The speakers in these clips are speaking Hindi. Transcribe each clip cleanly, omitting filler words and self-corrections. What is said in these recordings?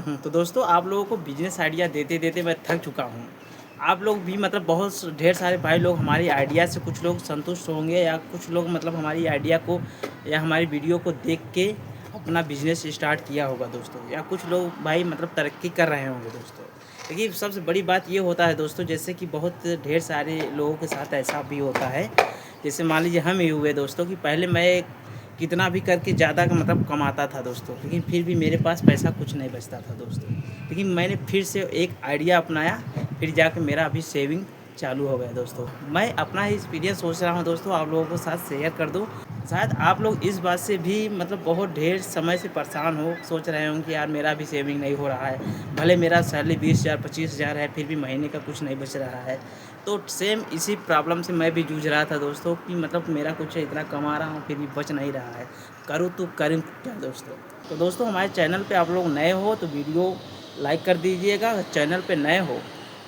तो दोस्तों आप लोगों को बिज़नेस आइडिया देते देते मैं थक चुका हूँ। आप लोग भी मतलब बहुत ढेर सारे भाई लोग हमारी आइडिया से कुछ लोग संतुष्ट होंगे या कुछ लोग मतलब हमारी आइडिया को या हमारी वीडियो को देख के अपना बिज़नेस स्टार्ट किया होगा दोस्तों, या कुछ लोग भाई मतलब तरक्की कर रहे होंगे दोस्तों। देखिए सबसे बड़ी बात ये होता है दोस्तों, जैसे कि बहुत ढेर सारे लोगों के साथ ऐसा भी होता है। जैसे मान लीजिए हम ही हुए दोस्तों कि पहले मैं कितना भी करके ज़्यादा का मतलब कमाता था दोस्तों, लेकिन फिर भी मेरे पास पैसा कुछ नहीं बचता था दोस्तों। लेकिन मैंने फिर से एक आइडिया अपनाया, फिर जाके मेरा अभी सेविंग चालू हो गया दोस्तों। मैं अपना ही एक्सपीरियंस सोच रहा हूँ दोस्तों आप लोगों के साथ शेयर कर दूँ। शायद आप लोग इस बात से भी मतलब बहुत ढेर समय से परेशान हो, सोच रहे हों कि यार मेरा भी सेविंग नहीं हो रहा है। भले मेरा सैलरी 20,000 25,000 है, फिर भी महीने का कुछ नहीं बच रहा है। तो सेम इसी प्रॉब्लम से मैं भी जूझ रहा था दोस्तों कि मतलब मेरा कुछ इतना कमा रहा हूँ फिर भी बच नहीं रहा है। करूँ तो करूँ क्या दोस्तों? तो दोस्तों हमारे चैनल पे आप लोग नए हो तो वीडियो लाइक कर दीजिएगा, अगर चैनल पे नए हो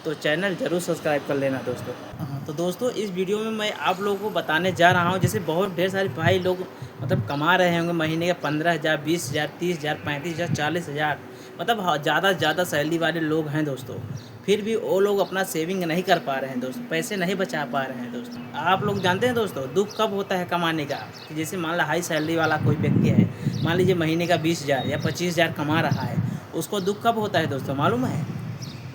तो चैनल ज़रूर सब्सक्राइब कर लेना दोस्तों। हाँ, तो दोस्तों इस वीडियो में मैं आप लोगों को बताने जा रहा हूँ, जैसे बहुत ढेर सारे भाई लोग मतलब कमा रहे होंगे महीने का 15,000 20,000 30,000 35,000 40,000, मतलब ज़्यादा से ज़्यादा सैलरी वाले लोग हैं दोस्तों। फिर भी वो लोग अपना सेविंग नहीं कर पा रहे हैं दोस्तों, पैसे नहीं बचा पा रहे हैं दोस्तों। आप लोग जानते हैं दोस्तों दुःख कब होता है कमाने का, कि जैसे मान लो हाई सैलरी वाला कोई व्यक्ति है, मान लीजिए महीने का 20,000 या 25,000 कमा रहा है, उसको दुःख कब होता है दोस्तों मालूम है?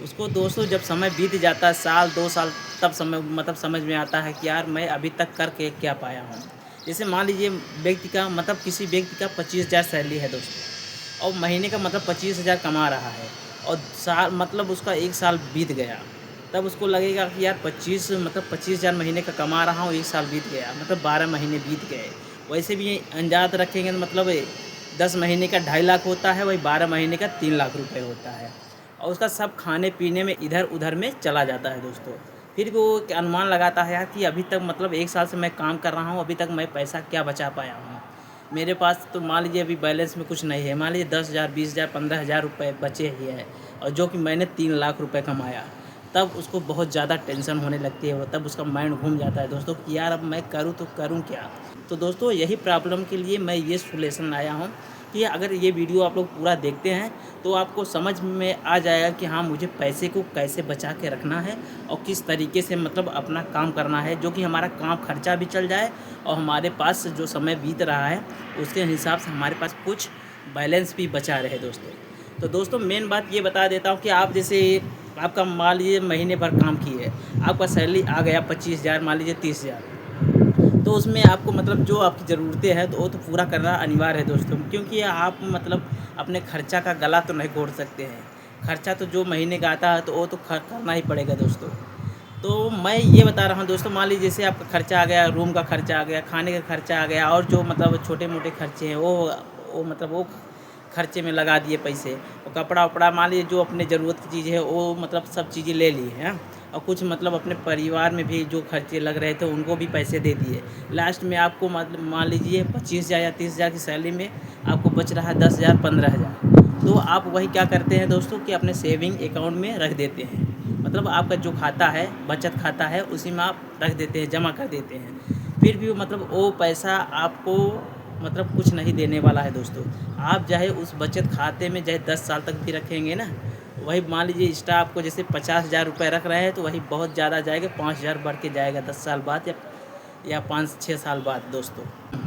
उसको दोस्तों जब समय बीत जाता है, साल 2 साल, तब समय मतलब समझ में आता है कि यार मैं अभी तक करके क्या पाया हूँ। जैसे मान लीजिए व्यक्ति का मतलब किसी व्यक्ति का 25,000 सैलरी है दोस्तों, और महीने का मतलब 25,000 कमा रहा है, और साल मतलब उसका 1 साल बीत गया, तब उसको लगेगा कि यार 25,000 महीने का कमा रहा हूँ, 1 साल बीत गया, मतलब 12 महीने बीत गए। वैसे भी अंदाज़ रखेंगे तो मतलब 10 महीने का 2.5 लाख होता है, वही 12 महीने का 3 लाख रुपए होता है, और उसका सब खाने पीने में इधर उधर में चला जाता है दोस्तों। फिर भी वो एक अनुमान लगाता है यार कि अभी तक मतलब 1 साल से मैं काम कर रहा हूँ, अभी तक मैं पैसा क्या बचा पाया हूँ। मेरे पास तो मान लीजिए अभी बैलेंस में कुछ नहीं है, मान लीजिए 10,000 20,000 15,000 रुपये बचे ही हैं, और जो कि मैंने 3 लाख रुपए कमाया। तब उसको बहुत ज़्यादा टेंशन होने लगती है, तब उसका माइंड घूम जाता है दोस्तों कि यार अब मैं करूँ तो करूँ क्या। तो दोस्तों यही प्रॉब्लम के लिए मैं ये सॉल्यूशन लाया हूँ कि अगर ये वीडियो आप लोग पूरा देखते हैं तो आपको समझ में आ जाएगा कि हाँ मुझे पैसे को कैसे बचा के रखना है, और किस तरीके से मतलब अपना काम करना है, जो कि हमारा काम खर्चा भी चल जाए, और हमारे पास जो समय बीत रहा है उसके हिसाब से हमारे पास कुछ बैलेंस भी बचा रहे दोस्तों। तो दोस्तों मेन बात ये बता देता हूँ कि आप जैसे आपका मान लीजिए महीने भर काम किए, आपका सैलरी आ गया 25,000 मान लीजिए 30,000, तो उसमें आपको मतलब जो आपकी ज़रूरतें हैं तो वो तो पूरा करना अनिवार्य है दोस्तों, क्योंकि आप मतलब अपने खर्चा का गला तो नहीं घोट सकते हैं। खर्चा तो जो महीने का आता है तो वो तो करना ही पड़ेगा दोस्तों। तो मैं ये बता रहा हूँ दोस्तों, मान लीजिए जैसे आपका खर्चा आ गया, रूम का खर्चा आ गया, खाने का खर्चा आ गया, और जो मतलब छोटे मोटे खर्चे हैं वो मतलब वो खर्चे में लगा दिए पैसे, और कपड़ा वपड़ा मान लीजिए जो अपने ज़रूरत की चीज़ है वो मतलब सब चीज़ें ले ली हैं, और कुछ मतलब अपने परिवार में भी जो खर्चे लग रहे थे उनको भी पैसे दे दिए। लास्ट में आपको मतलब मान लीजिए 25,000 या 30,000 की सैलरी में आपको बच रहा है 10,000 15,000, तो आप वही क्या करते हैं दोस्तों कि अपने सेविंग अकाउंट में रख देते हैं। मतलब आपका जो खाता है बचत खाता है उसी में आप रख देते हैं, जमा कर देते हैं। फिर भी मतलब वो पैसा आपको मतलब कुछ नहीं देने वाला है दोस्तों। आप चाहे उस बचत खाते में चाहे 10 साल तक भी रखेंगे ना, वही मान लीजिए एक्स्ट्रा आपको जैसे 50,000 रुपये रख रहे हैं तो वही बहुत ज़्यादा जाएगा, 5,000 बढ़ के जाएगा 10 साल बाद या 5-6 साल बाद दोस्तों।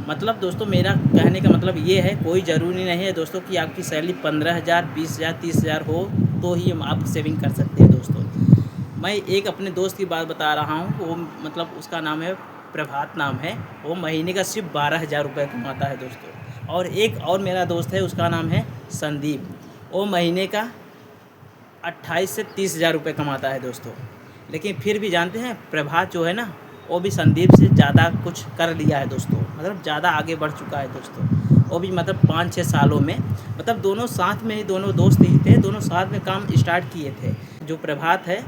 मतलब दोस्तों मेरा कहने का मतलब ये है, कोई ज़रूरी नहीं है दोस्तों कि आपकी सैलरी 15,000 20,000 30,000 हो तो ही आप सेविंग कर सकते हैं दोस्तों। मैं एक अपने दोस्त की बात बता रहा हूँ, वो मतलब उसका नाम है प्रभात नाम है, वो महीने का सिर्फ 12,000 रुपये कमाता है दोस्तों। और एक और मेरा दोस्त है उसका नाम है संदीप, वो महीने का 28 से 30,000 रुपये कमाता है दोस्तों। लेकिन फिर भी जानते हैं प्रभात जो है ना, वो भी संदीप से ज़्यादा कुछ कर लिया है दोस्तों, मतलब ज़्यादा आगे बढ़ चुका है दोस्तों। वो भी मतलब 5-6 सालों में, मतलब दोनों साथ में ही, दोनों दोस्त ही थे, दोनों साथ में काम स्टार्ट किए थे। जो प्रभात है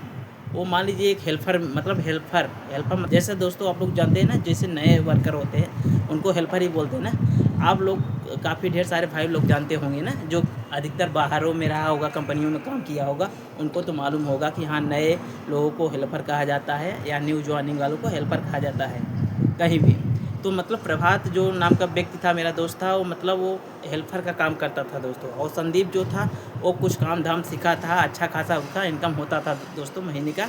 वो मान लीजिए एक हेल्पर, मतलब हेल्पर जैसे दोस्तों आप लोग जानते हैं ना, जैसे नए वर्कर होते हैं उनको हेल्पर ही बोलते हैं ना। आप लोग काफ़ी ढेर सारे भाई लोग जानते होंगे ना, जो अधिकतर बाहरों में रहा होगा, कंपनियों में काम किया होगा, उनको तो मालूम होगा कि हाँ नए लोगों को हेल्पर कहा जाता है, या न्यू जॉइनिंग वालों को हेल्पर कहा जाता है कहीं भी। तो मतलब प्रभात जो नाम का व्यक्ति था, मेरा दोस्त था, वो मतलब वो हेल्पर का काम करता था दोस्तों। और संदीप जो था वो कुछ काम धाम सीखा था, अच्छा खासा उसका इनकम होता था दोस्तों, महीने का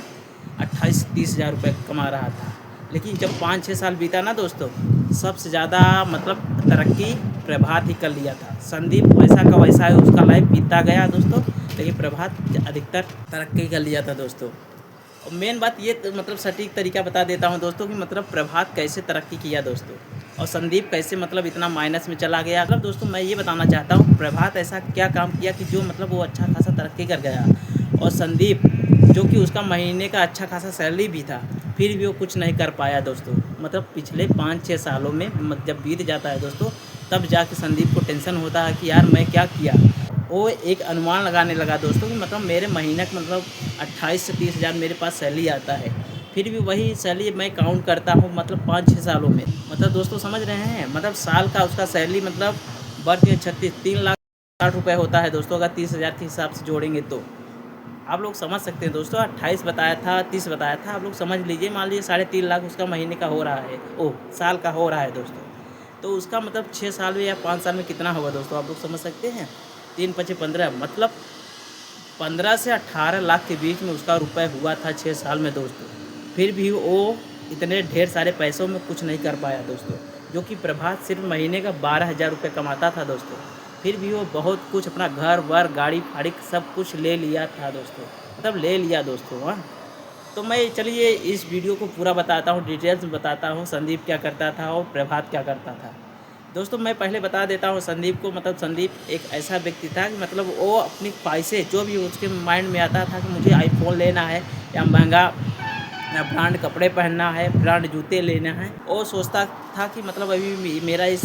28-30 हज़ार रुपये कमा रहा था। लेकिन जब 5-6 साल बीता ना दोस्तों, सबसे ज़्यादा मतलब तरक्की प्रभात ही कर लिया था। संदीप वैसा का वैसा है, उसका लाइफ बीतता गया दोस्तों, लेकिन प्रभात अधिकतर तरक्की कर लिया था दोस्तों। और मेन बात ये मतलब सटीक तरीका बता देता हूँ दोस्तों कि मतलब प्रभात कैसे तरक्की किया दोस्तों, और संदीप कैसे मतलब इतना माइनस में चला गया। मतलब दोस्तों मैं ये बताना चाहता हूँ प्रभात ऐसा क्या काम किया कि जो मतलब वो अच्छा खासा तरक्की कर गया, और संदीप जो कि उसका महीने का अच्छा खासा सैलरी भी था, फिर भी वो कुछ नहीं कर पाया दोस्तों। मतलब पिछले 5-6 सालों में जब बीत जाता है दोस्तों, तब जाके संदीप को टेंशन होता है कि यार मैं क्या किया। वो एक अनुमान लगाने लगा दोस्तों कि मतलब मेरे महीने का मतलब 28 से 30 हज़ार मेरे पास सैलरी आता है, फिर भी वही सैलरी मैं काउंट करता हूँ मतलब 5-6 सालों में। मतलब दोस्तों समझ रहे हैं, मतलब साल का उसका सैलरी मतलब बढ़ के 3 लाख 60 रुपये होता है दोस्तों, अगर 30 हज़ार के हिसाब से जोड़ेंगे तो आप लोग समझ सकते हैं दोस्तों। 28 बताया था, 30 बताया था, आप लोग समझ लीजिए। मान लीजिए 3.5 लाख उसका महीने का हो रहा है, ओह साल का हो रहा है दोस्तों। तो उसका मतलब 6 साल में या 5 साल में कितना होगा दोस्तों, आप लोग समझ सकते हैं। 3 × 5 = 15, मतलब 15 से 18 लाख के बीच में उसका रुपए हुआ था 6 साल में दोस्तों। फिर भी वो इतने ढेर सारे पैसों में कुछ नहीं कर पाया दोस्तों, जो कि प्रभात सिर्फ महीने का 12 हज़ार रुपये कमाता था दोस्तों। फिर भी वो बहुत कुछ अपना घर वर गाड़ी फाड़ी सब कुछ ले लिया था दोस्तों, मतलब ले लिया दोस्तों। हाँ, तो मैं चलिए इस वीडियो को पूरा बताता हूँ, डिटेल्स में बताता हूँ संदीप क्या करता था और प्रभात क्या करता था दोस्तों। मैं पहले बता देता हूँ संदीप को। मतलब संदीप एक ऐसा व्यक्ति था कि मतलब वो अपनी ख्वाहिशें जो भी उसके माइंड में आता था कि मुझे आईफोन लेना है, या महंगा या ब्रांड कपड़े पहनना है, ब्रांड जूते लेना है, वो सोचता था कि मतलब अभी मेरा इस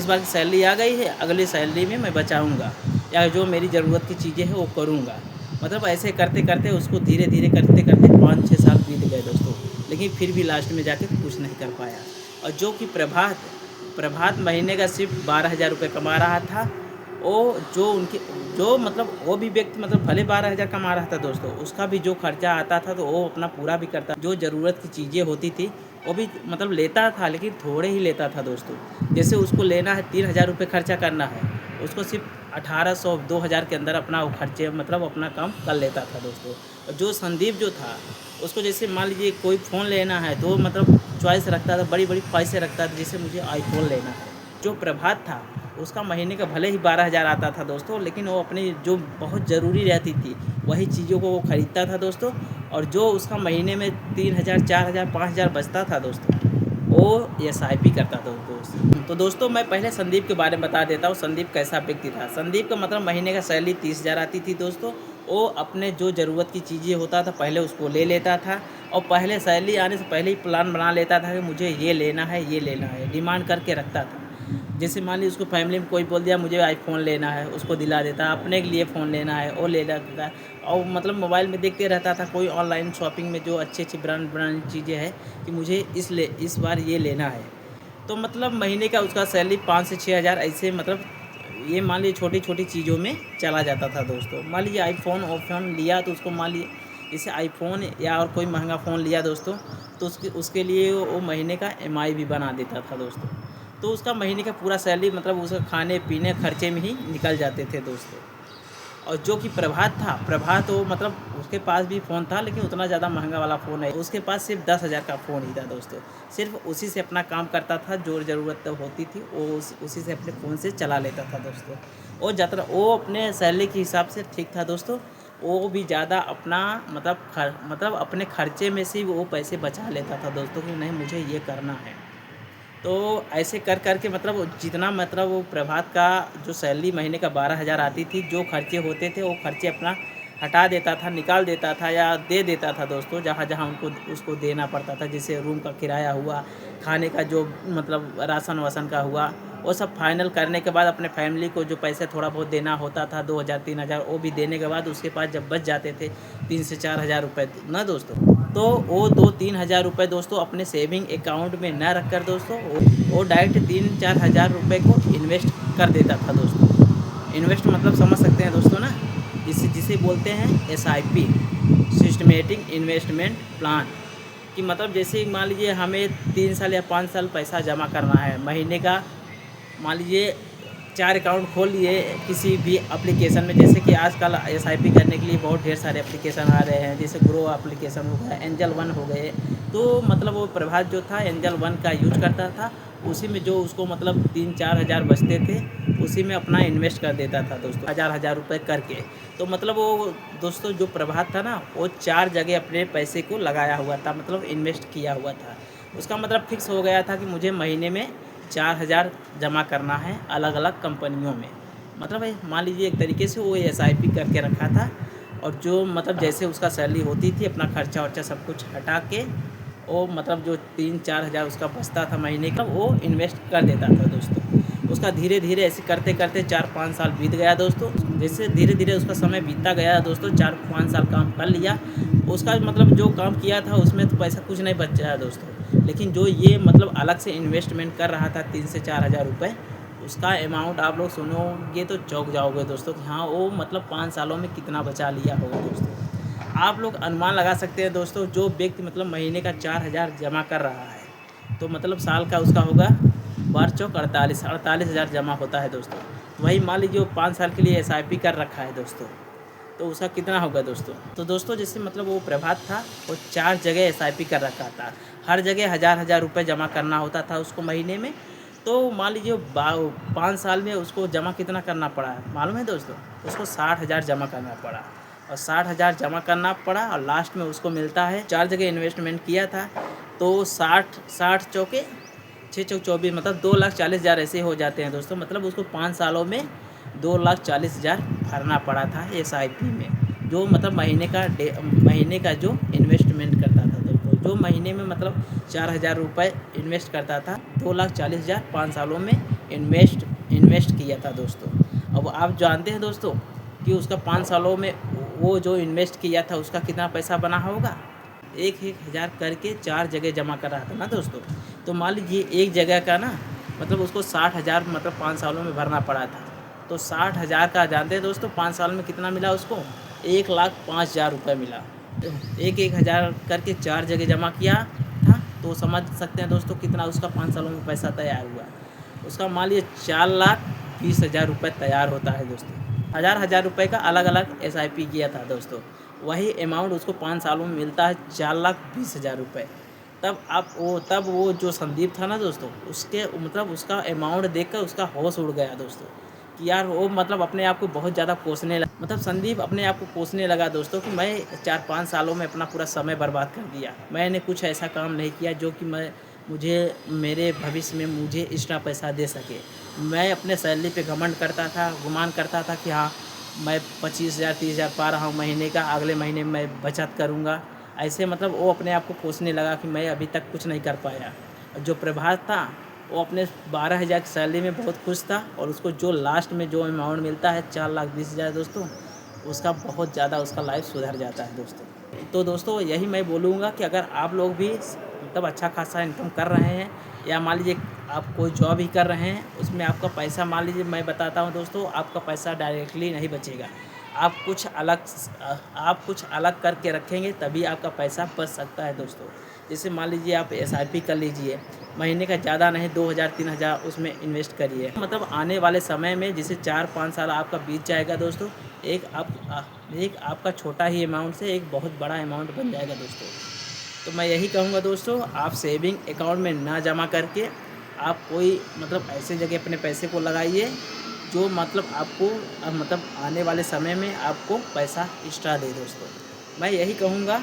बार की सैलरी आ गई है, अगली सैलरी में मैं बचाऊंगा, या जो मेरी ज़रूरत की चीज़ें हैं वो करूंगा। मतलब ऐसे करते करते उसको धीरे धीरे करते करते 5-6 साल बीत गए दोस्तों, लेकिन फिर भी लास्ट में जाके कुछ नहीं कर पाया। और जो कि प्रभात महीने का सिर्फ 12 हज़ार रुपये कमा रहा था। वो जो मतलब वो भी व्यक्ति मतलब भले 12 हज़ार कमा रहा था दोस्तों, उसका भी जो खर्चा आता था तो वो अपना पूरा भी करता। जो ज़रूरत की चीज़ें होती थी वो भी मतलब लेता था, लेकिन थोड़े ही लेता था दोस्तों। जैसे उसको लेना है 3 हज़ार रुपये खर्चा करना है, उसको सिर्फ 1800-2000 के अंदर अपना वो खर्चे मतलब अपना काम कर लेता था दोस्तों। और जो संदीप जो था, उसको जैसे मान लीजिए कोई फ़ोन लेना है तो मतलब चॉइस रखता था, बड़ी बड़ी ख्वाहिशें रखता था, जैसे मुझे आईफोन लेना है। जो प्रभात था उसका महीने का भले ही 12 हज़ार आता था दोस्तों, लेकिन वो अपनी जो बहुत ज़रूरी रहती थी वही चीज़ों को वो ख़रीदता था दोस्तों। और जो उसका महीने में 3 हज़ार 4 हज़ार 5 हज़ार बचता था दोस्तों, वो SIP करता था दोस्तों। तो दोस्तों मैं पहले संदीप के बारे में बता देता हूँ, संदीप कैसा व्यक्ति था। संदीप का मतलब महीने का सैलरी 30 हज़ार आती थी दोस्तों। वो अपने जो ज़रूरत की चीज़ें होता था पहले उसको ले लेता था, और पहले सैलरी आने से पहले ही प्लान बना लेता था कि मुझे ये लेना है, ये लेना है, डिमांड करके रखता था। जैसे मान लीजिए उसको फैमिली में कोई बोल दिया मुझे आईफोन लेना है, उसको दिला देता। अपने के लिए फ़ोन लेना है वो ले लेता। और मतलब मोबाइल में देखते रहता था कोई ऑनलाइन शॉपिंग में जो अच्छी ब्रांड चीज़ें हैं कि मुझे इस बार ये लेना है। तो मतलब महीने का उसका सैलरी 5 से 6 हज़ार ऐसे मतलब ये मान लीजिए छोटी छोटी चीज़ों में चला जाता था दोस्तों। मान लीजिए आईफोन लिया तो उसको मान लीजिए जैसे आईफोन या और कोई महंगा फ़ोन लिया दोस्तों, तो उसके लिए वो महीने का EMI भी बना देता था दोस्तों। तो उसका महीने का पूरा सैलरी मतलब उसका खाने पीने खर्चे में ही निकल जाते थे दोस्तों। और जो कि प्रभात वो मतलब उसके पास भी फ़ोन था, लेकिन उतना ज़्यादा महंगा वाला फ़ोन है, उसके पास सिर्फ 10 हज़ार का फ़ोन ही था दोस्तों। सिर्फ उसी से अपना काम करता था, जो ज़रूरत होती थी वो उसी से अपने फ़ोन से चला लेता था दोस्तों। और ज़्यादा वो अपने सैलरी के हिसाब से ठीक था दोस्तों। वो भी ज़्यादा अपना मतलब अपने खर्चे में से वो पैसे बचा लेता था दोस्तों कि नहीं मुझे ये करना है। तो ऐसे कर के मतलब जितना मतलब वो प्रभात का जो सैलरी महीने का 12 हज़ार आती थी, जो खर्चे होते थे वो खर्चे अपना हटा देता था, निकाल देता था या दे देता था दोस्तों, जहाँ जहाँ उसको देना पड़ता था। जैसे रूम का किराया हुआ, खाने का जो मतलब राशन वासन का हुआ, वो सब फाइनल करने के बाद अपने फैमिली को जो पैसे थोड़ा बहुत देना होता था 2 हज़ार 3 हज़ार, वो भी देने के बाद उसके पास जब बच जाते थे 3 से 4 हज़ार रुपये ना दोस्तों, तो वो 2-3 हज़ार रुपये दोस्तों अपने सेविंग अकाउंट में न रख कर दोस्तों वो डायरेक्ट 3-4 हज़ार रुपये को इन्वेस्ट कर देता था दोस्तों। इन्वेस्ट मतलब समझ सकते हैं दोस्तों ना, जिसे जिसे बोलते हैं SIP, सिस्टमेटिक इन्वेस्टमेंट प्लान। कि मतलब जैसे मान लीजिए हमें 3 साल या 5 साल पैसा जमा करना है, महीने का मान लीजिए 4 अकाउंट खोल लिए किसी भी एप्लीकेशन में। जैसे कि आजकल एसआईपी करने के लिए बहुत ढेर सारे एप्लीकेशन आ रहे हैं, जैसे ग्रो एप्लीकेशन हो गया, एंजल वन हो गए। तो मतलब वो प्रभात जो था एंजल वन का यूज करता था, उसी में जो उसको मतलब 3-4 हज़ार बचते थे, उसी में अपना इन्वेस्ट कर देता था दोस्तों, हज़ार रुपए करके। तो मतलब वो दोस्तों जो प्रभात था ना, वो 4 जगह अपने पैसे को लगाया हुआ था, मतलब इन्वेस्ट किया हुआ था। उसका मतलब फिक्स हो गया था कि मुझे महीने में 4,000 जमा करना है अलग अलग कंपनियों में। मतलब मान लीजिए एक तरीके से वो एसआईपी करके रखा था, और जो मतलब जैसे उसका सैलरी होती थी, अपना खर्चा वर्चा सब कुछ हटा के वो मतलब जो 3-4 हज़ार उसका बचता था महीने का, वो इन्वेस्ट कर देता था दोस्तों। उसका धीरे धीरे ऐसे करते करते 4-5 साल बीत गया दोस्तों। जैसे धीरे धीरे उसका समय बीतता गया दोस्तों, 4-5 साल काम कर लिया। उसका मतलब जो काम किया था उसमें तो पैसा कुछ नहीं बचा दोस्तों, लेकिन जो ये मतलब अलग से इन्वेस्टमेंट कर रहा था 3 से 4 हज़ार रुपये, उसका अमाउंट आप लोग सुनोगे तो चौंक जाओगे दोस्तों कि हाँ, वो मतलब 5 सालों में कितना बचा लिया होगा दोस्तों। आप लोग अनुमान लगा सकते हैं दोस्तों, जो व्यक्ति मतलब महीने का 4,000 जमा कर रहा है, तो मतलब साल का उसका होगा 12 48 हज़ार जमा होता है दोस्तों। वही मान लीजिए वो 5 साल के लिए एसआईपी कर रखा है दोस्तों, तो उसका कितना होगा दोस्तों। तो दोस्तों जैसे मतलब वो प्रभात था, वो 4 जगह एसआईपी कर रखा था, हर जगह हज़ार रुपये जमा करना होता था उसको महीने में। तो मान लीजिए 5 साल में उसको जमा कितना करना पड़ा मालूम है दोस्तों, उसको 60,000 जमा करना पड़ा, और 60,000 जमा करना पड़ा, और लास्ट में उसको मिलता है 4 जगह इन्वेस्टमेंट किया था, तो 60 चौके 6 चौक 24, मतलब 2,40,000 ऐसे हो जाते हैं दोस्तों। मतलब उसको 5 सालों में 2,40,000 भरना पड़ा था एसआईपी में, जो मतलब महीने का जो इन्वेस्टमेंट करता था दोस्तों। जो महीने में मतलब 4,000 रुपये इन्वेस्ट करता था, 2,40,000 5 सालों में इन्वेस्ट किया था दोस्तों। अब आप जानते हैं दोस्तों कि उसका 5 सालों में वो जो इन्वेस्ट किया था उसका कितना पैसा बना होगा। 1-1 हज़ार करके 4 जगह जमा कर रहा था ना दोस्तों। तो मान लीजिए एक जगह का ना मतलब उसको 60,000 मतलब 5 सालों में भरना पड़ा था। तो 60,000 का जानते हैं दोस्तों 5 साल में कितना मिला उसको, 1,05,000 रुपये मिला। तो 1-1 हज़ार करके 4 जगह जमा किया था, तो समझ सकते हैं दोस्तों कितना उसका 5 सालों में पैसा तैयार हुआ। उसका मान लीजिए 4,20,000 रुपये तैयार होता है दोस्तों। हज़ार रुपये का अलग अलग एसआईपी किया था दोस्तों। वही अमाउंट उसको 5 सालों में मिलता है 4,20,000 रुपये। तब वो जो संदीप था ना दोस्तों, उसके मतलब उसका अमाउंट देखकर उसका होश उड़ गया दोस्तों, कि यार वो मतलब अपने आप को बहुत ज़्यादा कोसने लगा। मतलब संदीप अपने आप को कोसने लगा दोस्तों कि मैं 4-5 सालों में अपना पूरा समय बर्बाद कर दिया। मैंने कुछ ऐसा काम नहीं किया जो कि मुझे मेरे भविष्य में मुझे एक्स्ट्रा पैसा दे सके। मैं अपने सैलरी पे घमंड करता था, गुमान करता था कि हाँ, मैं 25,000 30,000 पा रहा हूँ महीने का, अगले महीने मैं बचत करूँगा। ऐसे मतलब वो अपने आप को कोसने लगा कि मैं अभी तक कुछ नहीं कर पाया। और जो प्रभात था, वो अपने 12,000 की सैलरी में बहुत खुश था, और उसको जो लास्ट में जो अमाउंट मिलता है 4,20,000 दोस्तों, उसका बहुत ज़्यादा उसका लाइफ सुधर जाता है दोस्तों। तो दोस्तों यही मैं बोलूँगा कि अगर आप लोग भी मतलब अच्छा खासा इनकम कर रहे हैं, या मान लीजिए आप कोई जॉब ही कर रहे हैं, उसमें आपका पैसा मान लीजिए मैं बताता हूँ दोस्तों, आपका पैसा डायरेक्टली नहीं बचेगा। आप कुछ अलग करके रखेंगे तभी आपका पैसा बच सकता है दोस्तों। जैसे मान लीजिए आप एसआईपी कर लीजिए, महीने का ज़्यादा नहीं 2,000-3,000 उसमें इन्वेस्ट करिए। मतलब आने वाले समय में जैसे 4-5 साल आपका बीत जाएगा दोस्तों, एक आपका छोटा ही अमाउंट से एक बहुत बड़ा अमाउंट बन जाएगा दोस्तों। तो मैं यही कहूँगा दोस्तों, आप सेविंग अकाउंट में ना जमा करके आप कोई मतलब ऐसे जगह अपने पैसे को लगाइए जो मतलब आपको मतलब आने वाले समय में आपको पैसा एक्स्ट्रा दे दोस्तों। मैं यही कहूँगा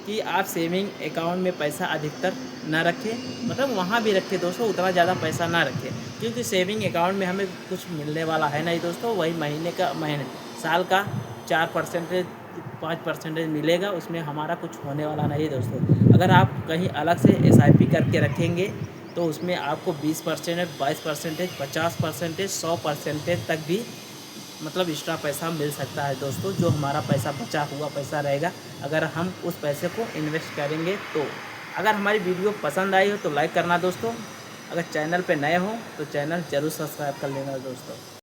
कि आप सेविंग अकाउंट में पैसा अधिकतर ना रखें, मतलब वहाँ भी रखें दोस्तों, उतना ज़्यादा पैसा ना रखें, क्योंकि सेविंग अकाउंट में हमें कुछ मिलने वाला है नहीं दोस्तों। वही साल का 4% 5% मिलेगा, उसमें हमारा कुछ होने वाला नहीं दोस्तों। अगर आप कहीं अलग से एसआईपी करके रखेंगे तो उसमें आपको 20%, 22%, 50%, 100% तक भी मतलब एक्स्ट्रा पैसा मिल सकता है दोस्तों, जो हमारा पैसा बचा हुआ पैसा रहेगा अगर हम उस पैसे को इन्वेस्ट करेंगे तो। अगर हमारी वीडियो पसंद आई हो तो लाइक करना दोस्तों, अगर चैनल पे नए हो तो चैनल ज़रूर सब्सक्राइब कर लेना दोस्तों।